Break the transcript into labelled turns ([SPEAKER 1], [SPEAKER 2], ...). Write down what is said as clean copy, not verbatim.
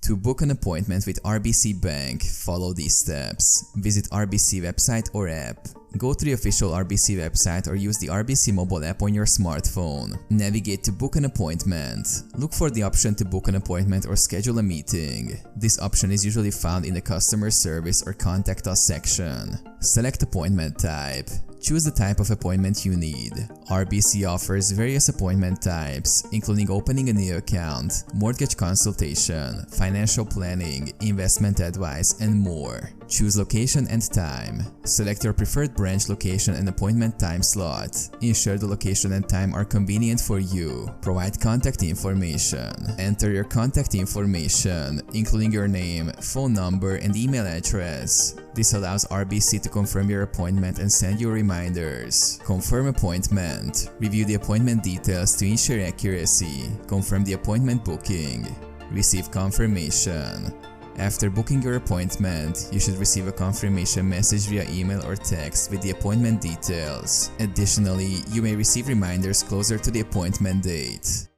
[SPEAKER 1] To book an appointment with RBC Bank, follow these steps. Visit RBC website or app. Go to the official RBC website or use the RBC mobile app on your smartphone. Navigate to book an appointment. Look for the option to book an appointment or schedule a meeting. This option is usually found in the customer service or contact us section. Select appointment type. Choose the type of appointment you need. RBC offers various appointment types, including opening a new account, mortgage consultation, financial planning, investment advice, and more. Choose location and time. Select your preferred branch location and appointment time slot. Ensure the location and time are convenient for you. Provide contact information. Enter your contact information, including your name, phone number, and email address. This allows RBC to confirm your appointment and send you reminders. Confirm appointment. Review the appointment details to ensure accuracy. Confirm the appointment booking. Receive confirmation. After booking your appointment, you should receive a confirmation message via email or text with the appointment details. Additionally, you may receive reminders closer to the appointment date.